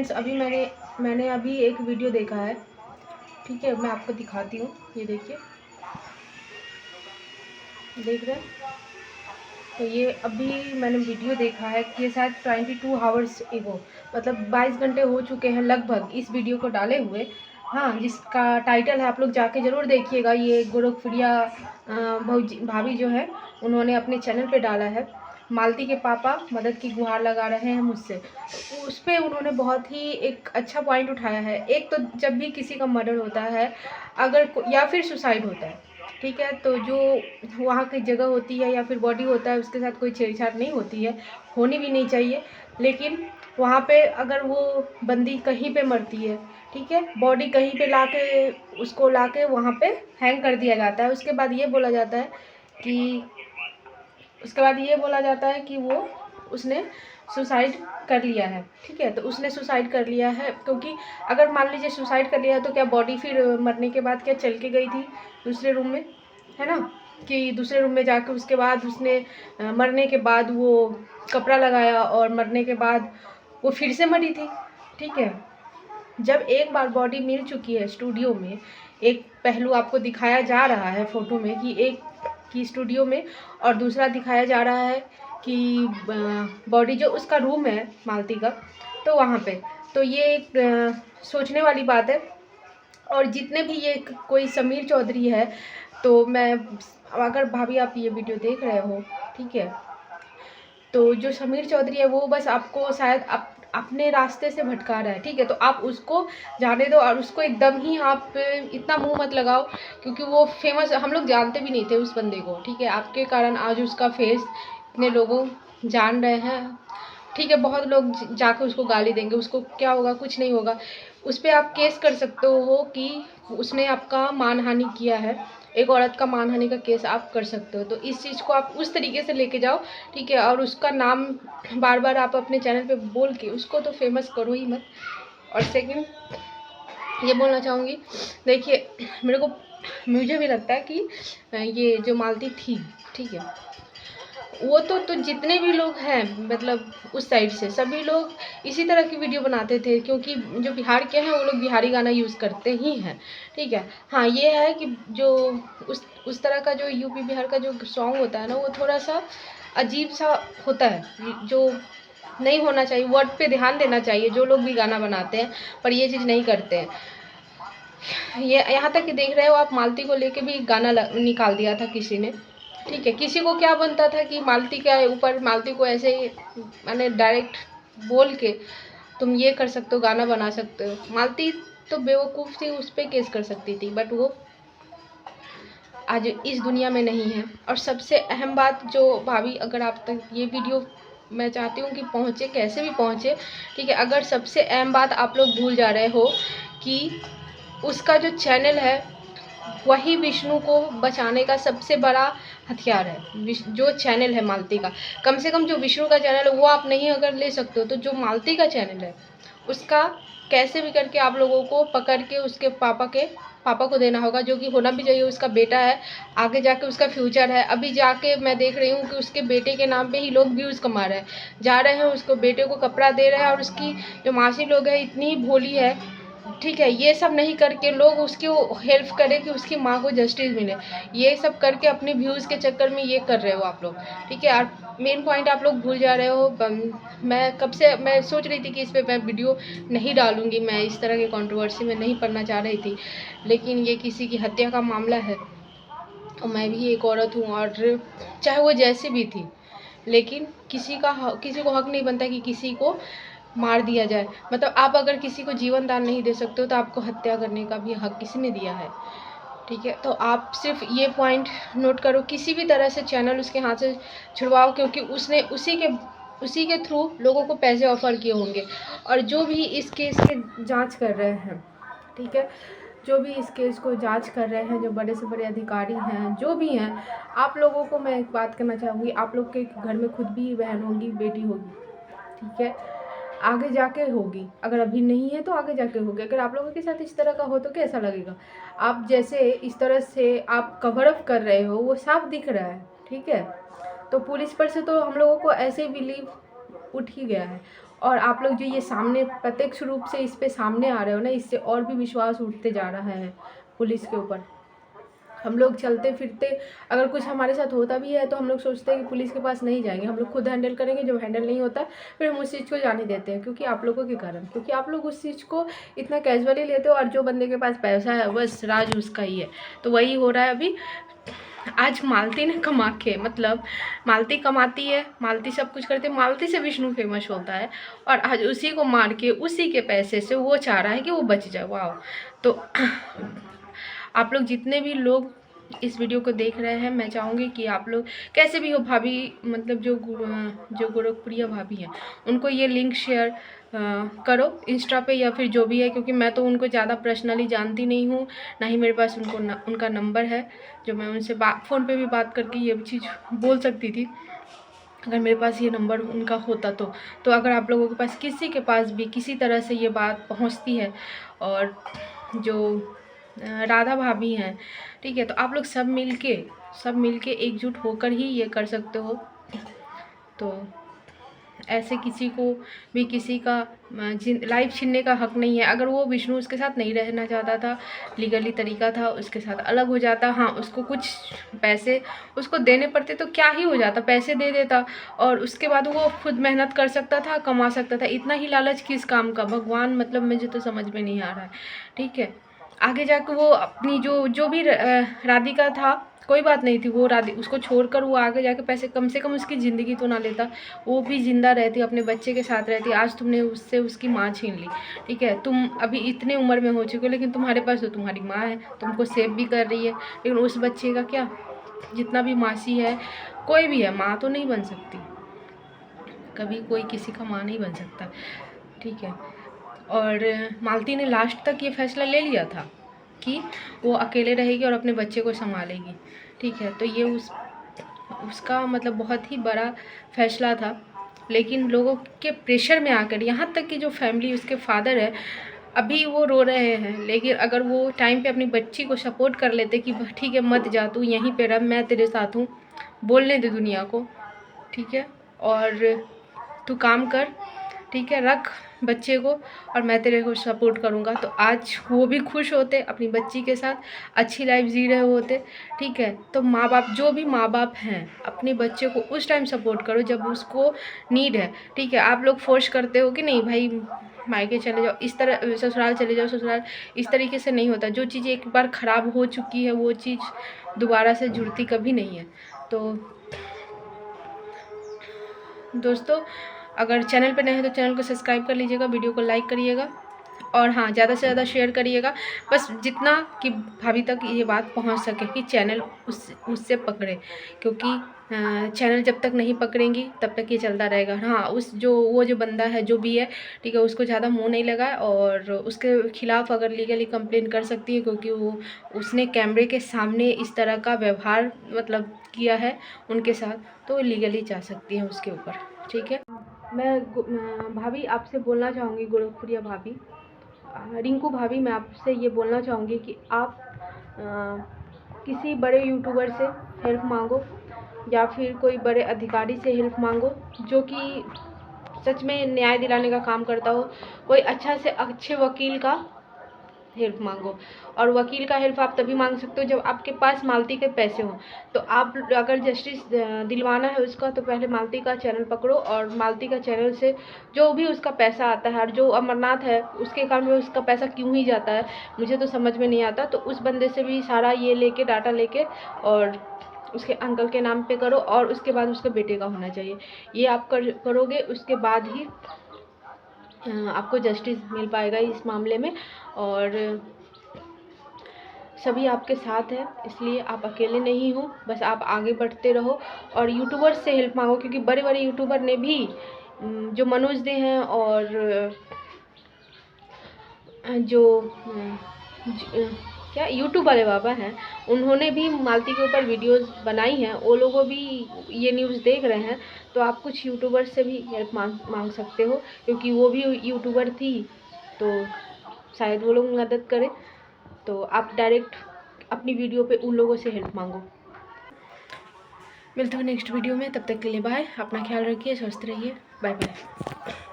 Friends, अभी मैंने अभी एक वीडियो देखा है, ठीक है, मैं आपको दिखाती हूँ। ये देखिए, देख रहे हैं? तो ये अभी मैंने वीडियो देखा है कि ये शायद 22 आवर्स एगो, मतलब 22 घंटे हो चुके हैं लगभग इस वीडियो को डाले हुए। हाँ, जिसका टाइटल है, आप लोग जाके ज़रूर देखिएगा। ये गोरखपुरिया भाभी जो है, उन्होंने अपने चैनल पे डाला है। मालती के पापा मदद की गुहार लगा रहे हैं मुझसे। उस पर उन्होंने बहुत ही एक अच्छा पॉइंट उठाया है। एक तो जब भी किसी का मर्डर होता है, अगर या फिर सुसाइड होता है, ठीक है, तो जो वहाँ की जगह होती है या फिर बॉडी होता है, उसके साथ कोई छेड़छाड़ नहीं होती है, होनी भी नहीं चाहिए। लेकिन वहाँ पे अगर वो बंदी कहीं पे मरती है, ठीक है, बॉडी कहीं पे लाके उसको लाके वहाँ पे हैंग कर दिया जाता है। उसके बाद ये बोला जाता है कि वो उसने सुसाइड कर लिया है, ठीक है। तो उसने सुसाइड कर लिया है क्योंकि अगर मान लीजिए सुसाइड कर लिया है, तो क्या बॉडी फिर मरने के बाद क्या चल के गई थी दूसरे रूम में, है ना, कि दूसरे रूम में जाके उसके बाद उसने मरने के बाद वो कपड़ा लगाया और मरने के बाद वो फिर से मरी थी, ठीक है। जब एक बार बॉडी मिल चुकी है स्टूडियो में, एक पहलू आपको दिखाया जा रहा है फ़ोटो में कि एक की स्टूडियो में, और दूसरा दिखाया जा रहा है कि बॉडी जो उसका रूम है मालती का, तो वहाँ पे, तो ये एक सोचने वाली बात है। और जितने भी ये कोई समीर चौधरी है, तो मैं, अगर भाभी आप ये वीडियो देख रहे हो, ठीक है, तो जो समीर चौधरी है वो बस आपको शायद अपने रास्ते से भटका रहा है, ठीक है। तो आप उसको जाने दो और उसको एकदम ही आप इतना मुंह मत लगाओ, क्योंकि वो फेमस, हम लोग जानते भी नहीं थे उस बंदे को, ठीक है। आपके कारण आज उसका फेस इतने लोगों जान रहे हैं, ठीक है। बहुत लोग जाकर उसको गाली देंगे, उसको क्या होगा, कुछ नहीं होगा। उस पर आप केस कर सकते हो कि उसने आपका मानहानि किया है, एक औरत का मानहानि का केस आप कर सकते हो। तो इस चीज़ को आप उस तरीके से लेके जाओ, ठीक है। और उसका नाम बार बार आप अपने चैनल पे बोल के उसको तो फेमस करो ही मत। और सेकंड ये बोलना चाहूँगी, देखिए, मुझे भी लगता है कि ये जो मालती थी, ठीक है, वो तो जितने भी लोग हैं, मतलब उस साइड से सभी लोग इसी तरह की वीडियो बनाते थे, क्योंकि जो बिहार के हैं वो लोग बिहारी गाना यूज़ करते ही हैं, ठीक है। हाँ, ये है कि जो उस तरह का जो यूपी बिहार का जो सॉन्ग होता है ना, वो थोड़ा सा अजीब सा होता है, जो नहीं होना चाहिए। वर्ड पे ध्यान देना चाहिए जो लोग भी गाना बनाते हैं, पर ये चीज़ नहीं करते हैं। ये यहाँ तक कि देख रहे हो आप, मालती को लेके भी गाना निकाल दिया था किसी ने, ठीक है। किसी को क्या बनता था कि मालती के ऊपर, मालती को ऐसे मैंने डायरेक्ट बोल के तुम ये कर सकते हो, गाना बना सकते हो। मालती तो बेवकूफ़ थी, उस पर केस कर सकती थी, बट वो आज इस दुनिया में नहीं है। और सबसे अहम बात जो भाभी, अगर आप तक ये वीडियो मैं चाहती हूँ कि पहुँचे, कैसे भी पहुँचे, ठीक है। अगर सबसे अहम बात आप लोग भूल जा रहे हो कि उसका जो चैनल है वही विष्णु को बचाने का सबसे बड़ा हथियार है। जो चैनल है मालती का, कम से कम जो विष्णु का चैनल है वो आप नहीं अगर ले सकते हो, तो जो मालती का चैनल है उसका कैसे भी करके आप लोगों को पकड़ के उसके पापा को देना होगा, जो कि होना भी चाहिए। उसका बेटा है, आगे जाके उसका फ्यूचर है। अभी जाके मैं देख रही हूँ कि उसके बेटे के नाम पे ही लोग व्यूज़ कमा रहे हैं, जा रहे हैं उसको बेटे को कपड़ा दे रहे हैं, और उसकी जो मासी लोग हैं इतनी भोली है, ठीक है। ये सब नहीं करके लोग उसकी हेल्प करें कि उसकी माँ को जस्टिस मिले, ये सब करके अपने व्यूज़ के चक्कर में ये कर रहे हो आप लोग, ठीक है। और मेन पॉइंट आप लोग भूल जा रहे हो। मैं कब से मैं सोच रही थी कि इस पर मैं वीडियो नहीं डालूंगी, मैं इस तरह की कंट्रोवर्सी में नहीं पढ़ना चाह रही थी, लेकिन ये किसी की हत्या का मामला है और मैं भी एक औरत हूँ, और चाहे वो जैसी भी थी, लेकिन किसी को हक नहीं बनता कि किसी को मार दिया जाए। मतलब आप अगर किसी को जीवन दान नहीं दे सकते हो, तो आपको हत्या करने का भी हक किसने दिया है, ठीक है। तो आप सिर्फ ये पॉइंट नोट करो, किसी भी तरह से चैनल उसके हाथ से छुड़वाओ, क्योंकि उसने उसी के थ्रू लोगों को पैसे ऑफर किए होंगे। और जो भी इस केस के जांच कर रहे हैं, ठीक है, जो भी इस केस को जांच कर रहे हैं, जो बड़े से बड़े अधिकारी हैं, जो भी हैं, आप लोगों को मैं एक बात कहना चाहूँगी, आप लोग के घर में खुद भी बहन होगी, बेटी होगी, ठीक है, आगे जाके होगी। अगर अभी नहीं है तो आगे जाके होगी। अगर आप लोगों के साथ इस तरह का हो तो कैसा लगेगा। आप जैसे इस तरह से आप कवर अप कर रहे हो, वो साफ दिख रहा है, ठीक है। तो पुलिस पर से तो हम लोगों को ऐसे बिलीव उठ ही गया है। और आप लोग जो ये सामने प्रत्यक्ष रूप से इस पे सामने आ रहे हो ना, इससे और भी विश्वास उठते जा रहा है पुलिस के ऊपर। हम लोग चलते फिरते अगर कुछ हमारे साथ होता भी है तो हम लोग सोचते हैं कि पुलिस के पास नहीं जाएंगे, हम लोग खुद हैंडल करेंगे। जब हैंडल नहीं होता फिर हम उस चीज़ को जाने देते हैं, क्योंकि आप लोगों के कारण, क्योंकि आप लोग उस चीज़ को इतना कैजुअली लेते हो। और जो बंदे के पास पैसा है बस राज उसका ही है। तो वही हो रहा है अभी। आज मालती ने कमा के, मतलब मालती कमाती है, मालती सब कुछ करती है, मालती से विष्णु फेमस होता है, और आज उसी को मार के उसी के पैसे से वो चाह रहा है कि वो बच जाए। वाह। तो आप लोग जितने भी लोग इस वीडियो को देख रहे हैं, मैं चाहूँगी कि आप लोग कैसे भी हो, भाभी मतलब जो गोरखपुरिया भाभी हैं उनको ये लिंक शेयर करो इंस्टा पे या फिर जो भी है, क्योंकि मैं तो उनको ज़्यादा पर्सनली जानती नहीं हूँ, ना ही मेरे पास उनका नंबर है जो मैं उनसे फ़ोन पे भी बात करके ये चीज़ बोल सकती थी, अगर मेरे पास ये नंबर उनका होता तो अगर आप लोगों के पास किसी के पास भी किसी तरह से ये बात पहुंचती है, और जो राधा भाभी हैं, ठीक है, तो आप लोग सब मिलके एकजुट होकर ही ये कर सकते हो। तो ऐसे किसी को भी किसी का लाइफ छीनने का हक नहीं है। अगर वो विष्णु उसके साथ नहीं रहना चाहता था, लीगली तरीका था, उसके साथ अलग हो जाता, हाँ उसको कुछ पैसे उसको देने पड़ते तो क्या ही हो जाता, पैसे दे देता और उसके बाद वो खुद मेहनत कर सकता था, कमा सकता था। इतना ही लालच किस काम का, भगवान, मतलब मुझे तो समझ में नहीं आ रहा है। ठीक है, आगे जाकर वो अपनी जो भी राधिका था, कोई बात नहीं थी, वो उसको छोड़कर वो आगे जाके पैसे, कम से कम उसकी ज़िंदगी तो ना लेता, वो भी ज़िंदा रहती, अपने बच्चे के साथ रहती। आज तुमने उससे उसकी माँ छीन ली। ठीक है, तुम अभी इतने उम्र में हो चुके हो, लेकिन तुम्हारे पास तो तुम्हारी माँ है, तुमको सेव भी कर रही है, लेकिन उस बच्चे का क्या? जितना भी मासी है, कोई भी है, माँ तो नहीं बन सकती कभी, कोई किसी का माँ नहीं बन सकता। ठीक है, और मालती ने लास्ट तक ये फैसला ले लिया था कि वो अकेले रहेगी और अपने बच्चे को संभालेगी। ठीक है, तो ये उसका मतलब बहुत ही बड़ा फैसला था, लेकिन लोगों के प्रेशर में आकर, यहाँ तक कि जो फैमिली उसके फादर है अभी वो रो रहे हैं, लेकिन अगर वो टाइम पे अपनी बच्ची को सपोर्ट कर लेते कि ठीक है मत जा, तू यहीं पे रह, मैं तेरे साथ हूँ, बोलने दे दुनिया को, ठीक है, और तू काम कर, ठीक है, रख बच्चे को और मैं तेरे को सपोर्ट करूँगा, तो आज वो भी खुश होते, अपनी बच्ची के साथ अच्छी लाइफ जी रहे होते। ठीक है, तो माँ बाप, जो भी माँ बाप हैं, अपने बच्चे को उस टाइम सपोर्ट करो जब उसको नीड है। ठीक है, आप लोग फोर्स करते हो कि नहीं भाई मायके चले जाओ, इस तरह ससुराल चले जाओ, ससुराल, इस तरीके से नहीं होता। जो चीज़ एक बार ख़राब हो चुकी है वो चीज़ दोबारा से जुड़ती कभी नहीं है। तो दोस्तों, अगर चैनल पर नए हैं तो चैनल को सब्सक्राइब कर लीजिएगा, वीडियो को लाइक करिएगा और हाँ ज़्यादा से ज़्यादा शेयर करिएगा, बस जितना कि भाभी तक ये बात पहुंच सके कि चैनल उससे पकड़े, क्योंकि चैनल जब तक नहीं पकड़ेंगी तब तक ये चलता रहेगा। हाँ, वो जो बंदा है जो भी है, ठीक है, उसको ज़्यादा मुंह नहीं लगाए और उसके खिलाफ़ अगर लीगली कंप्लेन कर सकती है, क्योंकि उसने कैमरे के सामने इस तरह का व्यवहार मतलब किया है उनके साथ, तो लीगली जा सकती है उसके ऊपर। ठीक है, मैं भाभी आपसे बोलना चाहूँगी, गोरखपुरिया भाभी, रिंकू भाभी, मैं आपसे ये बोलना चाहूँगी कि आप किसी बड़े यूट्यूबर से हेल्प मांगो या फिर कोई बड़े अधिकारी से हेल्प मांगो जो कि सच में न्याय दिलाने का काम करता हो। कोई अच्छे वकील का हेल्प मांगो, और वकील का हेल्प आप तभी मांग सकते हो जब आपके पास मालती के पैसे हों। तो आप अगर जस्टिस दिलवाना है उसका, तो पहले मालती का चैनल पकड़ो और मालती का चैनल से जो भी उसका पैसा आता है, और जो अमरनाथ है उसके अकाउंट में उसका पैसा क्यों ही जाता है मुझे तो समझ में नहीं आता। तो उस बंदे से भी सारा ये लेके, डाटा लेके, और उसके अंकल के नाम पे करो, और उसके बाद उसके बेटे का होना चाहिए। ये आप करोगे, उसके बाद ही आपको जस्टिस मिल पाएगा इस मामले में, और सभी आपके साथ हैं, इसलिए आप अकेले नहीं हो, बस आप आगे बढ़ते रहो और यूट्यूबर से हेल्प मांगो, क्योंकि बड़े बड़े यूट्यूबर ने भी, जो मनोज दे हैं और क्या यूट्यूब वाले बाबा हैं, उन्होंने भी मालती के ऊपर वीडियोस बनाई हैं, वो लोगों भी ये न्यूज़ देख रहे हैं। तो आप कुछ यूट्यूबर से भी हेल्प मांग सकते हो, क्योंकि वो भी यूट्यूबर थी, तो शायद वो लोग मदद करें। तो आप डायरेक्ट अपनी वीडियो पे उन लोगों से हेल्प मांगो। मिलते हैं नेक्स्ट वीडियो में, तब तक के लिए बाय, अपना ख्याल रखिए, स्वस्थ रहिए, बाय बाय।